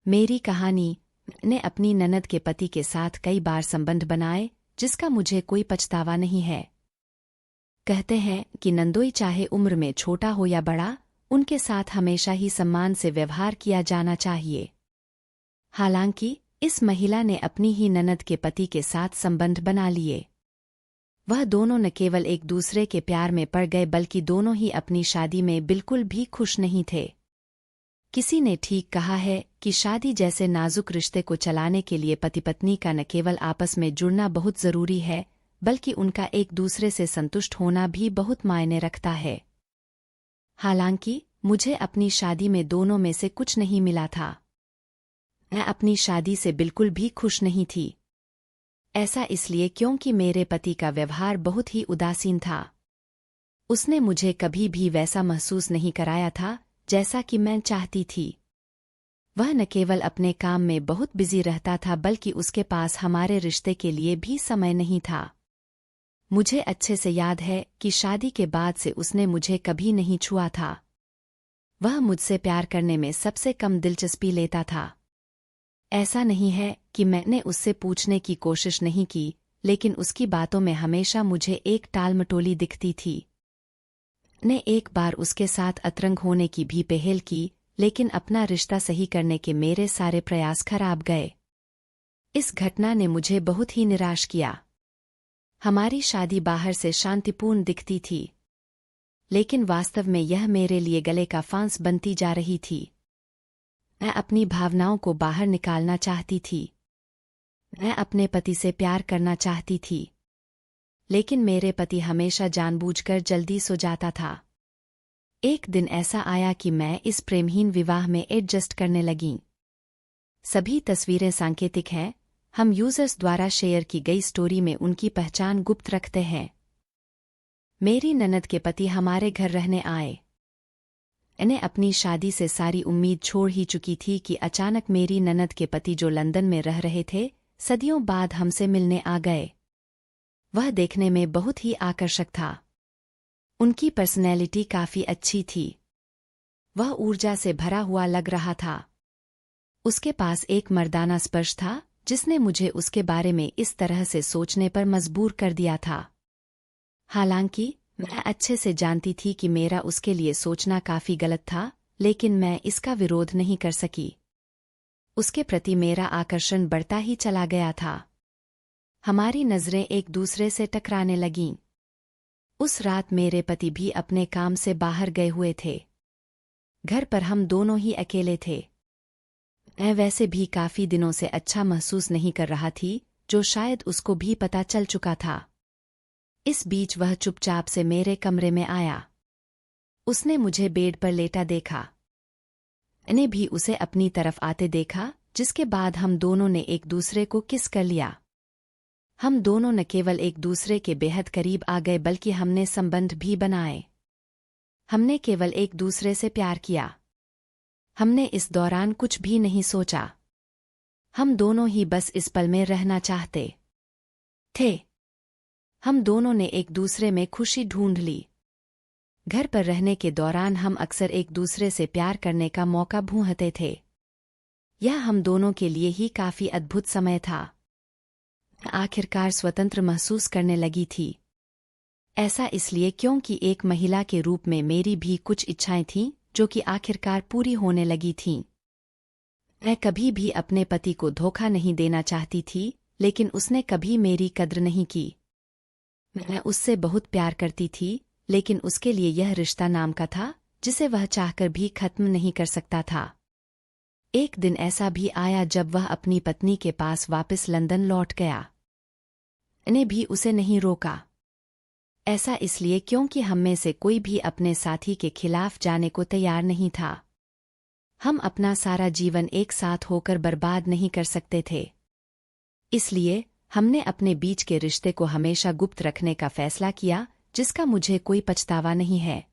मेरी कहानी ने अपनी ननद के पति के साथ कई बार संबंध बनाए, जिसका मुझे कोई पछतावा नहीं है। कहते हैं कि नंदोई चाहे उम्र में छोटा हो या बड़ा, उनके साथ हमेशा ही सम्मान से व्यवहार किया जाना चाहिए। हालांकि इस महिला ने अपनी ही ननद के पति के साथ संबंध बना लिए। वह दोनों न केवल एक दूसरे के प्यार में पड़ गए, बल्कि दोनों ही अपनी शादी में बिल्कुल भी खुश नहीं थे। किसी ने ठीक कहा है कि शादी जैसे नाजुक रिश्ते को चलाने के लिए पति पत्नी का न केवल आपस में जुड़ना बहुत जरूरी है, बल्कि उनका एक दूसरे से संतुष्ट होना भी बहुत मायने रखता है। हालांकि मुझे अपनी शादी में दोनों में से कुछ नहीं मिला था। मैं अपनी शादी से बिल्कुल भी खुश नहीं थी। ऐसा इसलिए क्योंकि मेरे पति का व्यवहार बहुत ही उदासीन था। उसने मुझे कभी भी वैसा महसूस नहीं कराया था जैसा कि मैं चाहती थी। वह न केवल अपने काम में बहुत बिजी रहता था, बल्कि उसके पास हमारे रिश्ते के लिए भी समय नहीं था। मुझे अच्छे से याद है कि शादी के बाद से उसने मुझे कभी नहीं छुआ था। वह मुझसे प्यार करने में सबसे कम दिलचस्पी लेता था। ऐसा नहीं है कि मैंने उससे पूछने की कोशिश नहीं की, लेकिन उसकी बातों में हमेशा मुझे एक टालमटोली दिखती थी। ने एक बार उसके साथ अतरंग होने की भी पहल की, लेकिन अपना रिश्ता सही करने के मेरे सारे प्रयास खराब गए। इस घटना ने मुझे बहुत ही निराश किया। हमारी शादी बाहर से शांतिपूर्ण दिखती थी, लेकिन वास्तव में यह मेरे लिए गले का फांस बनती जा रही थी। मैं अपनी भावनाओं को बाहर निकालना चाहती थी। मैं अपने पति से प्यार करना चाहती थी, लेकिन मेरे पति हमेशा जानबूझकर जल्दी सो जाता था। एक दिन ऐसा आया कि मैं इस प्रेमहीन विवाह में एडजस्ट करने लगी। सभी तस्वीरें सांकेतिक हैं। हम यूजर्स द्वारा शेयर की गई स्टोरी में उनकी पहचान गुप्त रखते हैं। मेरी ननद के पति हमारे घर रहने आए। इन्हें अपनी शादी से सारी उम्मीद छोड़ ही चुकी थी कि अचानक मेरी ननद के पति, जो लंदन में रह रहे थे, सदियों बाद हमसे मिलने आ गए। वह देखने में बहुत ही आकर्षक था। उनकी पर्सनैलिटी काफी अच्छी थी। वह ऊर्जा से भरा हुआ लग रहा था। उसके पास एक मर्दाना स्पर्श था जिसने मुझे उसके बारे में इस तरह से सोचने पर मजबूर कर दिया था। हालांकि मैं अच्छे से जानती थी कि मेरा उसके लिए सोचना काफी गलत था, लेकिन मैं इसका विरोध नहीं कर सकी। उसके प्रति मेरा आकर्षण बढ़ता ही चला गया था। हमारी नजरें एक दूसरे से टकराने लगीं। उस रात मेरे पति भी अपने काम से बाहर गए हुए थे। घर पर हम दोनों ही अकेले थे। मैं वैसे भी काफी दिनों से अच्छा महसूस नहीं कर रहा थी, जो शायद उसको भी पता चल चुका था। इस बीच वह चुपचाप से मेरे कमरे में आया। उसने मुझे बेड पर लेटा देखा। मैंने भी उसे अपनी तरफ आते देखा, जिसके बाद हम दोनों ने एक दूसरे को किस कर लिया। हम दोनों न केवल एक दूसरे के बेहद करीब आ गए, बल्कि हमने संबंध भी बनाए। हमने केवल एक दूसरे से प्यार किया। हमने इस दौरान कुछ भी नहीं सोचा। हम दोनों ही बस इस पल में रहना चाहते थे। हम दोनों ने एक दूसरे में खुशी ढूंढ ली। घर पर रहने के दौरान हम अक्सर एक दूसरे से प्यार करने का मौका ढूंढते थे। यह हम दोनों के लिए ही काफी अद्भुत समय था। आखिरकार स्वतंत्र महसूस करने लगी थी। ऐसा इसलिए क्योंकि एक महिला के रूप में मेरी भी कुछ इच्छाएं थीं, जो कि आखिरकार पूरी होने लगी थीं। मैं कभी भी अपने पति को धोखा नहीं देना चाहती थी, लेकिन उसने कभी मेरी कद्र नहीं की। मैं उससे बहुत प्यार करती थी, लेकिन उसके लिए यह रिश्ता नाम का था, जिसे वह चाहकर भी खत्म नहीं कर सकता था। एक दिन ऐसा भी आया जब वह अपनी पत्नी के पास वापस लंदन लौट गया। मैंने भी उसे नहीं रोका। ऐसा इसलिए क्योंकि हम में से कोई भी अपने साथी के खिलाफ जाने को तैयार नहीं था। हम अपना सारा जीवन एक साथ होकर बर्बाद नहीं कर सकते थे। इसलिए हमने अपने बीच के रिश्ते को हमेशा गुप्त रखने का फैसला किया, जिसका मुझे कोई पछतावा नहीं है।